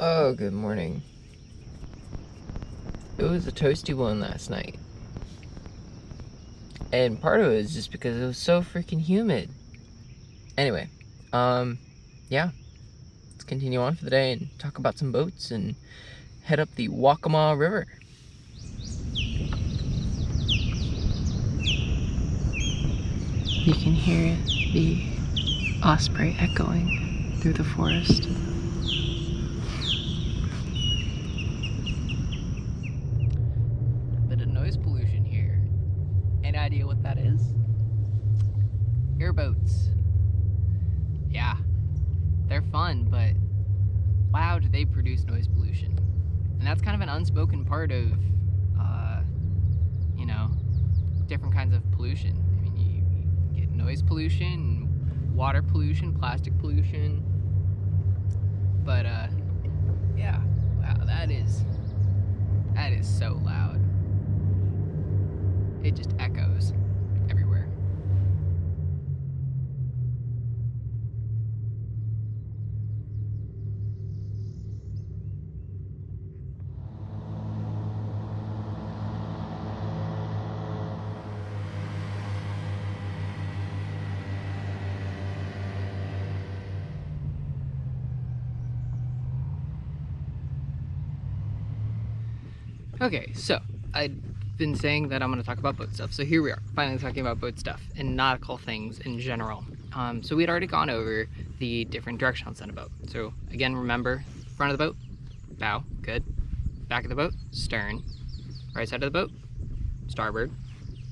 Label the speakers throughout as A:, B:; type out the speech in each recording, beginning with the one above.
A: Oh, good morning. It was a toasty one last night. And part of it is just because it was so freaking humid. Anyway, yeah. Let's continue on for the day and talk about some boats and head up the Waccamaw River. You can hear the osprey echoing through the forest. Bit of noise pollution here. Any idea what that is? Airboats. Yeah, they're fun, but wow, do they produce noise pollution. And that's kind of an unspoken part of, you know, different kinds of pollution. I mean, you get noise pollution, water pollution, plastic pollution. But, yeah, wow, that is so loud. It just echoes everywhere. Okay, so I've been saying that I'm going to talk about boat stuff, so here we are, finally talking about boat stuff and nautical things in general. So we had already gone over the different directions on a boat. So again, remember, front of the boat, bow, good. Back of the boat, stern. Right side of the boat, starboard.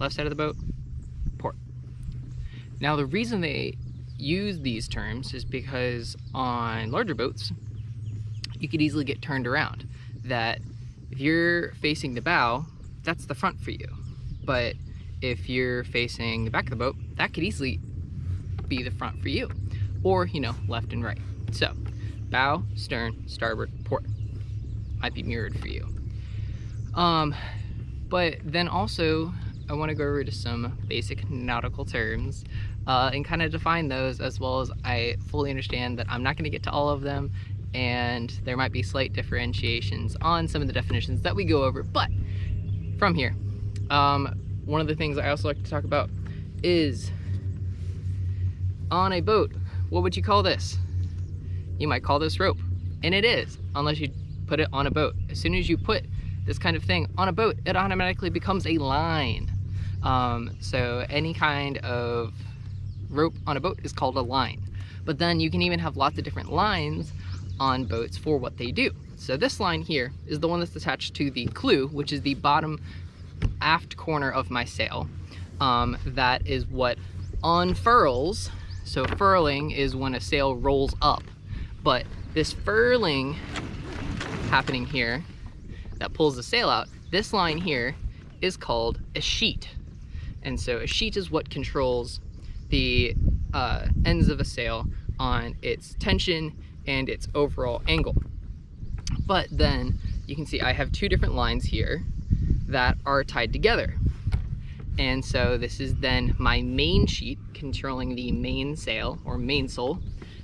A: Left side of the boat, port. Now the reason they use these terms is because on larger boats, you could easily get turned around. That if you're facing the bow, that's the front for you. But if you're facing the back of the boat, that could easily be the front for you. Or, you know, left and right. So, bow, stern, starboard, port. Might be mirrored for you. But then also, I want to go over to some basic nautical terms and kind of define those, as well as I fully understand that I'm not going to get to all of them, and there might be slight differentiations on some of the definitions that we go over. But from here, one of the things I also like to talk about is on a boat, what would you call this? You might call this rope, and it is, unless you put it on a boat. As soon as you put this kind of thing on a boat, it automatically becomes a line. So any kind of rope on a boat is called a line. But then you can even have lots of different lines on boats for what they do. So this line here is the one that's attached to the clew, which is the bottom aft corner of my sail. That is what unfurls. So furling is when a sail rolls up, but this furling happening here that pulls the sail out, this line here is called a sheet. And so a sheet is what controls the ends of a sail on its tension and its overall angle. But then you can see I have two different lines here that are tied together. And so this is then my main sheet controlling the main sail or mainsail.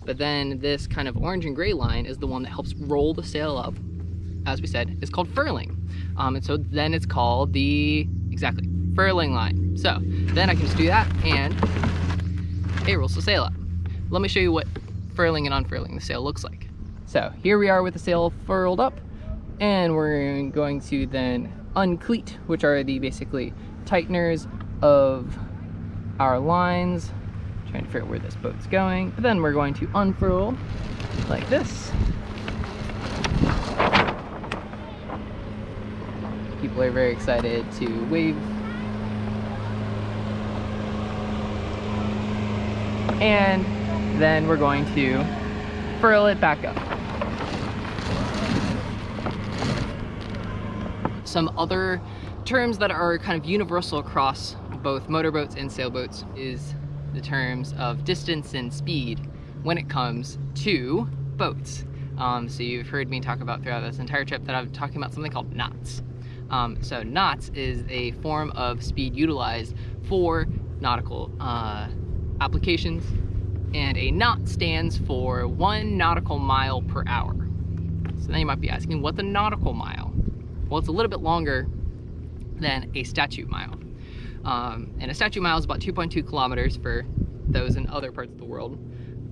A: But then this kind of orange and gray line is the one that helps roll the sail up. As we said, it's called furling. And so then it's called the, exactly, furling line. So then I can just do that and it rolls the sail up. Let me show you what furling and unfurling the sail looks like. So here we are with the sail furled up, and we're going to then uncleat, which are the basically tighteners of our lines. Trying to figure out where this boat's going. But then we're going to unfurl like this. People are very excited to wave. And then we're going to furl it back up. Some other terms that are kind of universal across both motorboats and sailboats is the terms of distance and speed when it comes to boats. So you've heard me talk about throughout this entire trip that I'm talking about something called knots. So knots is a form of speed utilized for nautical applications, and a knot stands for 1 nautical mile per hour. So So then you might be asking, what's a nautical mile? Well, it's a little bit longer than a statute mile. And a statute mile is about 2.2 kilometers for those in other parts of the world,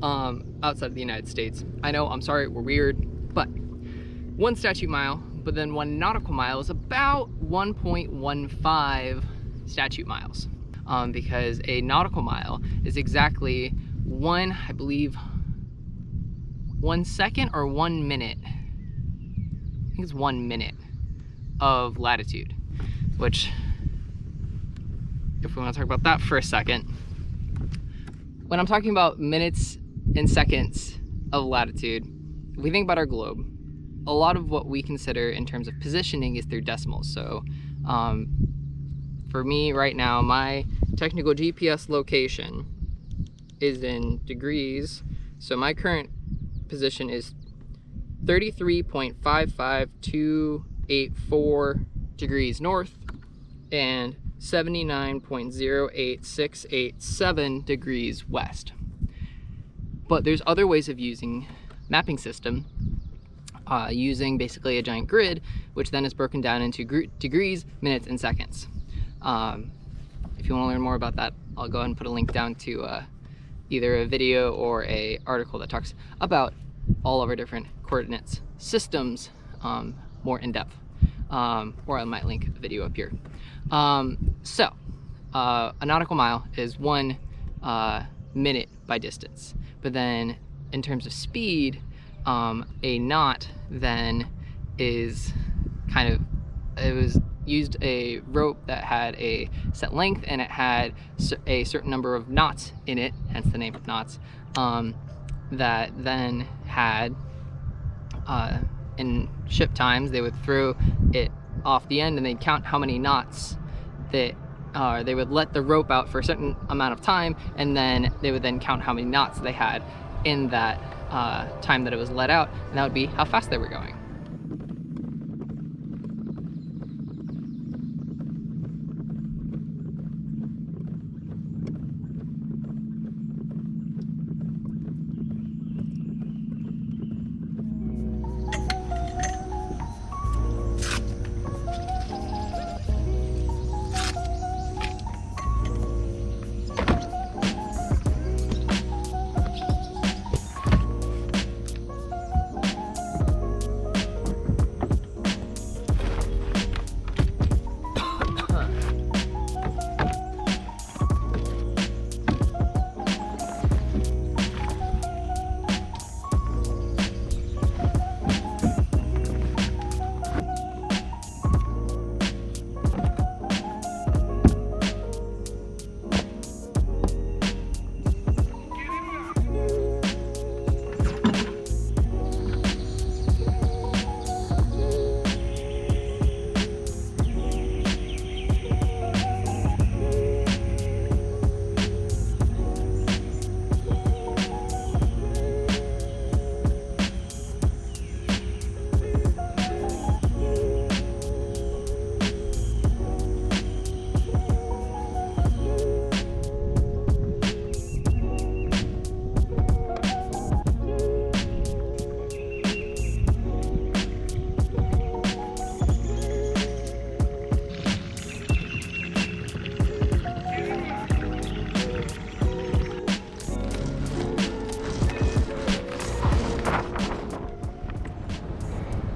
A: outside of the United States. I know, I'm sorry, we're weird, but one statute mile, but then one nautical mile is about 1.15 statute miles. Because a nautical mile is exactly one, I believe, 1 second or 1 minute. I think it's 1 minute of latitude, which, if we want to talk about that for a second, when I'm talking about minutes and seconds of latitude, if we think about our globe, a lot of what we consider in terms of positioning is through decimals. So for me right now, my technical GPS location is in degrees. So my current position is 33.55284 degrees north and 79.08687 degrees west. But there's other ways of using mapping system, using basically a giant grid, which then is broken down into degrees, minutes, and seconds. If you want to learn more about that, I'll go ahead and put a link down to either a video or a article that talks about all of our different coordinates systems more in depth, or I might link a video up here. A nautical mile is 1 minute by distance, but then in terms of speed, a knot then is it was used a rope that had a set length and it had a certain number of knots in it, hence the name of knots, that then had, in ship times, they would throw it off the end and they'd count how many knots that they would let the rope out for a certain amount of time, and then they would then count how many knots they had in that time that it was let out, and that would be how fast they were going.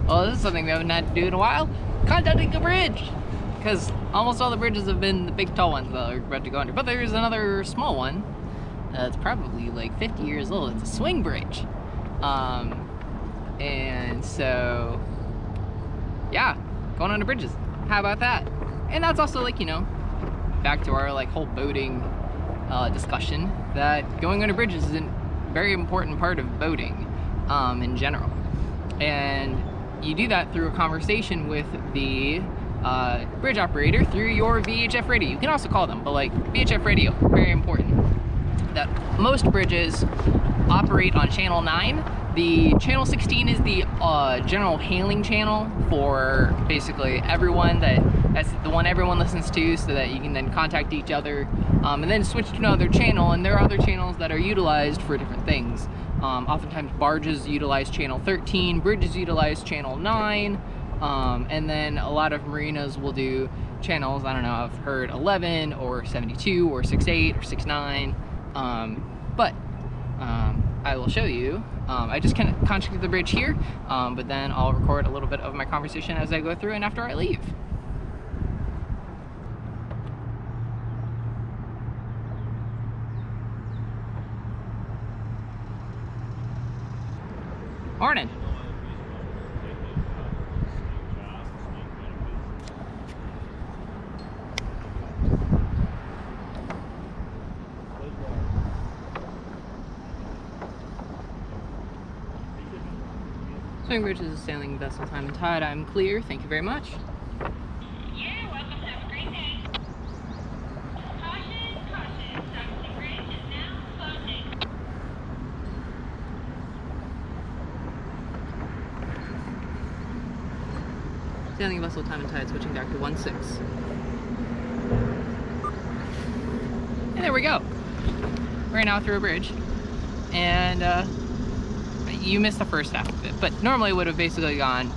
A: Well, this is something we haven't had to do in a while. Contacting a bridge! Because almost all the bridges have been the big tall ones that we're about to go under. But there's another small one that's probably like 50 years old. It's a swing bridge. And so, yeah, going under bridges. How about that? And that's also, like, you know, back to our like whole boating discussion, that going under bridges is a very important part of boating in general. And you do that through a conversation with the bridge operator through your VHF radio. You can also call them, but like VHF radio, very important. That most bridges operate on channel 9. The channel 16 is the general hailing channel for basically everyone. That's the one everyone listens to, so that you can then contact each other and then switch to another channel. And there are other channels that are utilized for different things. Oftentimes barges utilize channel 13, bridges utilize channel 9, and then a lot of marinas will do channels, I don't know, I've heard 11 or 72 or 68 or 69, but I will show you. I just kind of contracted the bridge here, but then I'll record a little bit of my conversation as I go through and after I leave. Morning. Swing Bridge is a sailing vessel time and tide. I'm clear. Thank you very much.
B: You're welcome. Have a great day. Caution, caution. Swing Bridge is now closing.
A: Sailing vessel time and tide switching back to 1-6. And there we go. We're now through a bridge. And you missed the first half of it, but normally it would have basically gone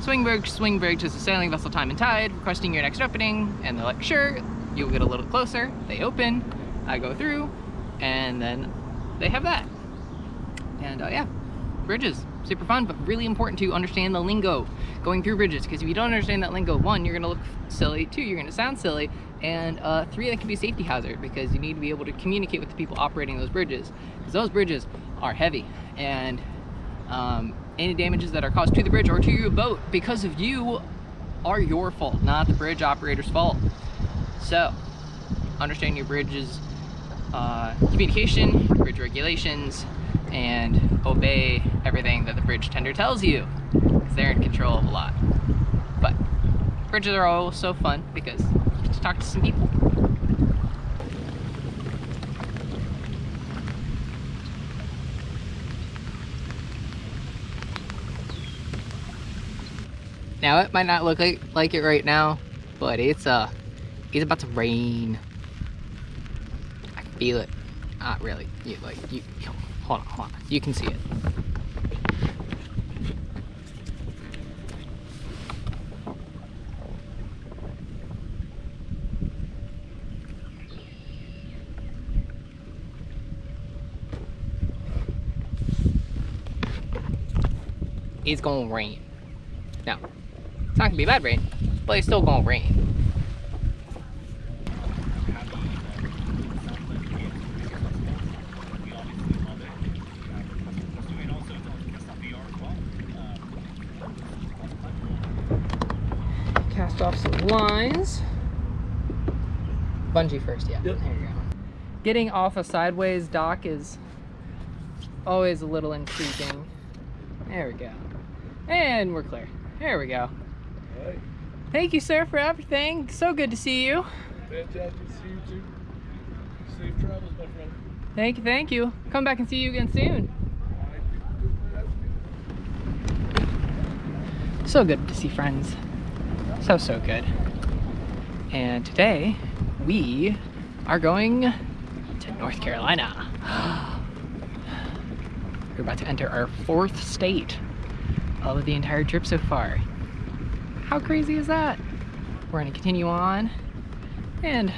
A: swing bridge is a sailing vessel time and tide, requesting your next opening, and they're like, sure, you'll get a little closer, they open, I go through, and then they have that. And yeah, bridges, super fun, but really important to understand the lingo going through bridges, because if you don't understand that lingo, 1, you're gonna look silly, 2, you're gonna sound silly, and 3, that can be a safety hazard, because you need to be able to communicate with the people operating those bridges, because those bridges are heavy, and any damages that are caused to the bridge or to your boat because of you are your fault, not the bridge operator's fault. So, understand your bridge's communication, bridge regulations, and obey everything that the bridge tender tells you, because they're in control of a lot. But bridges are also fun because you get to talk to some people. Now it might not look like it right now, but it's about to rain. I can feel it. Not really. Hold on. You can see it. It's gonna rain. Now, it's not gonna be bad rain, but it's still gonna rain. Cast off some lines. Bungee first, yeah. Yep. There you go. Getting off a sideways dock is always a little intriguing. There we go. And we're clear. There we go.
C: Right.
A: Thank you, sir, for everything. So good to see you.
C: Fantastic to see you too. Safe travels, my friend.
A: Thank you. Come back and see you again soon. So good to see friends. So good. And today, we are going to North Carolina. We're about to enter our 4th state of the entire trip so far. How crazy is that? We're gonna continue on, and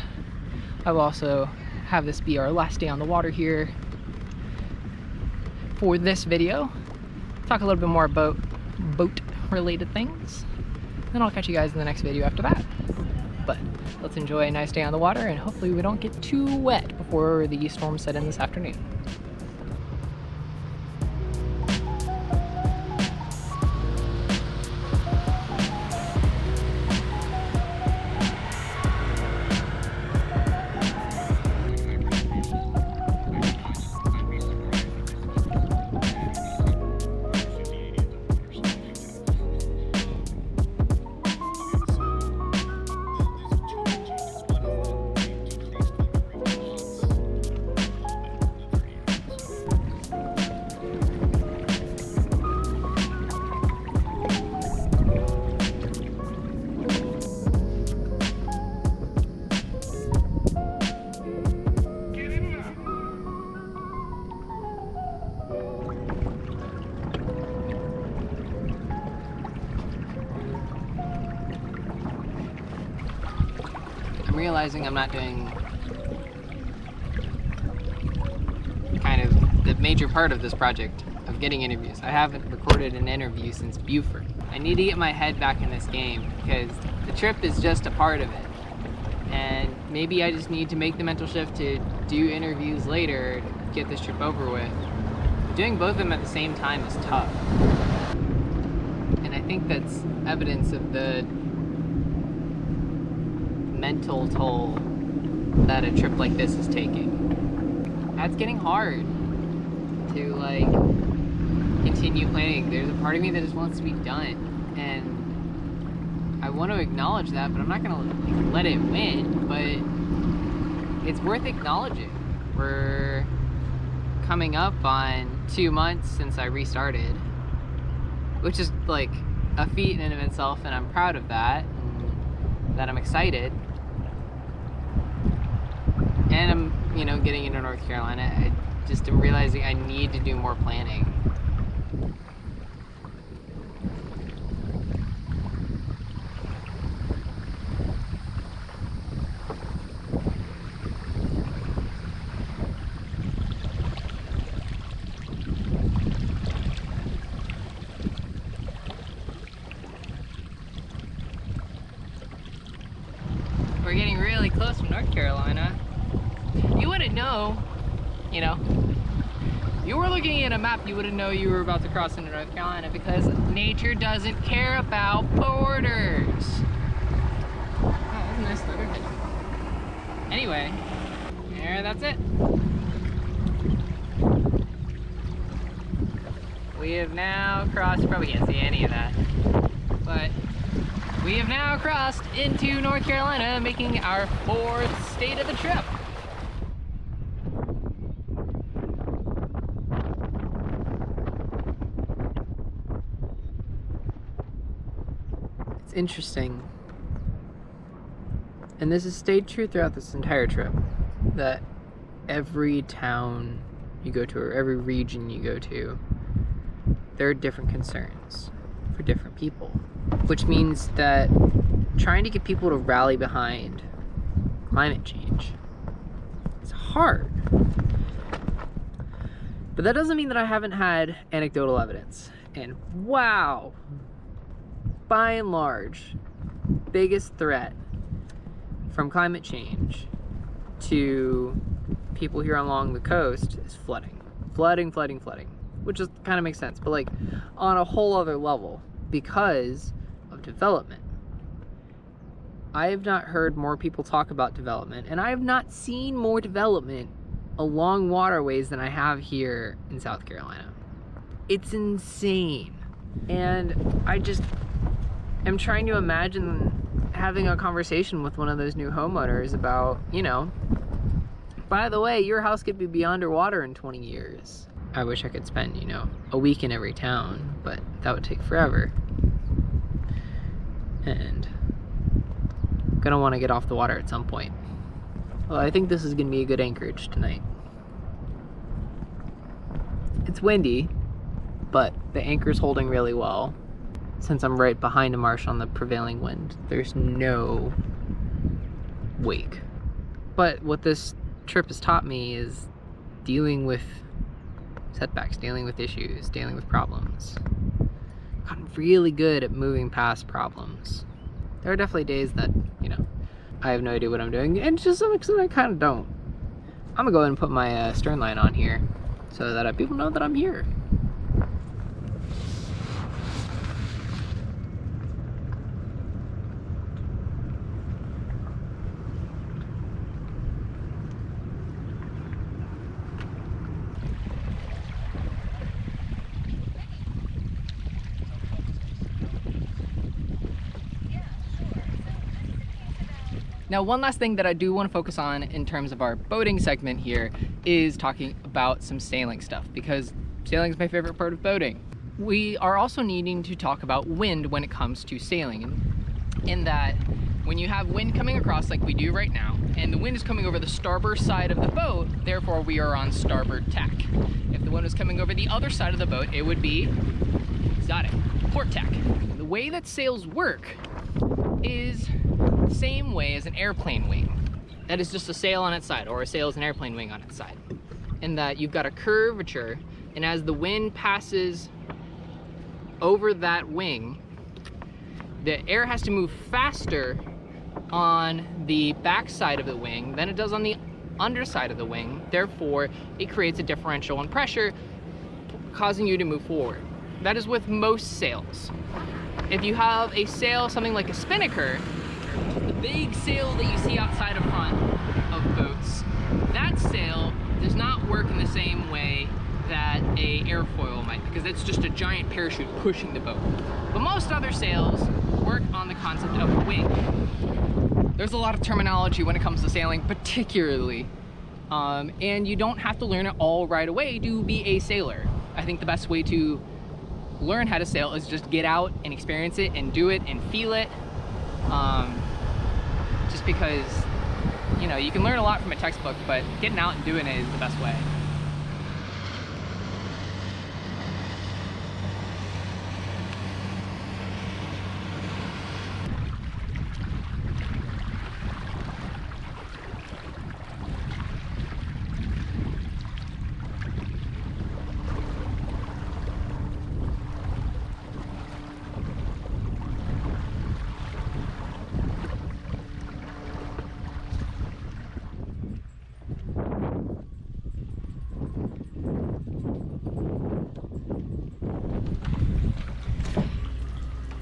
A: I will also have this be our last day on the water here for this video. Talk a little bit more about boat related things. Then I'll catch you guys in the next video after that. But let's enjoy a nice day on the water, and hopefully we don't get too wet before the storm set in this afternoon. realizing I'm not doing kind of the major part of this project of getting interviews. I haven't recorded an interview since Buford. I need to get my head back in this game because the trip is just a part of it. And maybe I just need to make the mental shift to do interviews later to get this trip over with. Doing both of them at the same time is tough. And I think that's evidence of the mental toll that a trip like this is taking. That's getting hard to like continue planning. There's a part of me that just wants to be done, and I want to acknowledge that, but I'm not gonna like, let it win. But it's worth acknowledging. We're coming up on 2 months since I restarted, which is like a feat in and of itself, and I'm proud of that, and that I'm excited. And I'm, you know, getting into North Carolina. I just am realizing I need to do more planning. We're getting really close to North Carolina. You wouldn't know, you know, you were looking at a map, you wouldn't know you were about to cross into North Carolina because nature doesn't care about borders. Oh, that's a nice little bit. Anyway, there, that's it. We have now crossed, probably can't see any of that, but we have now crossed into North Carolina, making our 4th state of the trip. It's interesting, and this has stayed true throughout this entire trip, that every town you go to or every region you go to, there are different concerns for different people, which means that trying to get people to rally behind climate change is hard. But that doesn't mean that I haven't had anecdotal evidence. And wow, by and large, biggest threat from climate change to people here along the coast is flooding. Flooding, which just kind of makes sense, but like on a whole other level because of development. I have not heard more people talk about development, and I have not seen more development along waterways than I have here in South Carolina. It's insane. And I just am trying to imagine having a conversation with one of those new homeowners about, you know, by the way, your house could be underwater in 20 years. I wish I could spend, you know, a week in every town, but that would take forever. And I'm gonna want to get off the water at some point. Well, I think this is gonna be a good anchorage tonight. It's windy, but the anchor's holding really well. Since I'm right behind a marsh on the prevailing wind, there's no wake. But what this trip has taught me is dealing with setbacks, dealing with issues, dealing with problems. I've gotten really good at moving past problems. There are definitely days that, you know, I have no idea what I'm doing, and to some extent I kind of don't. I'm gonna go ahead and put my stern line on here so that people know that I'm here. Now, one last thing that I do want to focus on in terms of our boating segment here is talking about some sailing stuff, because sailing is my favorite part of boating. We are also needing to talk about wind when it comes to sailing, in that when you have wind coming across like we do right now, and the wind is coming over the starboard side of the boat, therefore we are on starboard tack. If the wind was coming over the other side of the boat, it would be exotic, port tack. The way that sails work is same way as an airplane wing. That is just a sail on its side, or a sail is an airplane wing on its side. In that you've got a curvature, and as the wind passes over that wing, the air has to move faster on the back side of the wing than it does on the underside of the wing. Therefore, it creates a differential in pressure, causing you to move forward. That is with most sails. If you have a sail, something like a spinnaker, the big sail that you see outside of front of boats, that sail does not work in the same way that a airfoil might, because it's just a giant parachute pushing the boat. But most other sails work on the concept of a wing. There's a lot of terminology when it comes to sailing, particularly, and you don't have to learn it all right away to be a sailor. I think the best way to learn how to sail is just get out and experience it and do it and feel it. Just because, you know, you can learn a lot from a textbook, but getting out and doing it is the best way.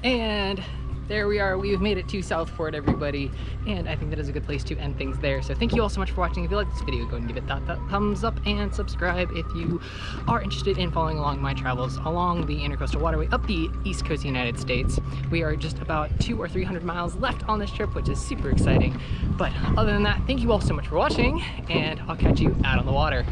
A: And there we are, we've made it to Southport, everybody, and I think that is a good place to end things there. So thank you all so much for watching. If you like this video, go and give it that thumbs up and subscribe if you are interested in following along my travels along the Intercoastal Waterway up the East Coast of the United States. We are just about 200 or 300 miles left on this trip, which is super exciting. But other than that, thank you all so much for watching, and I'll catch you out on the water.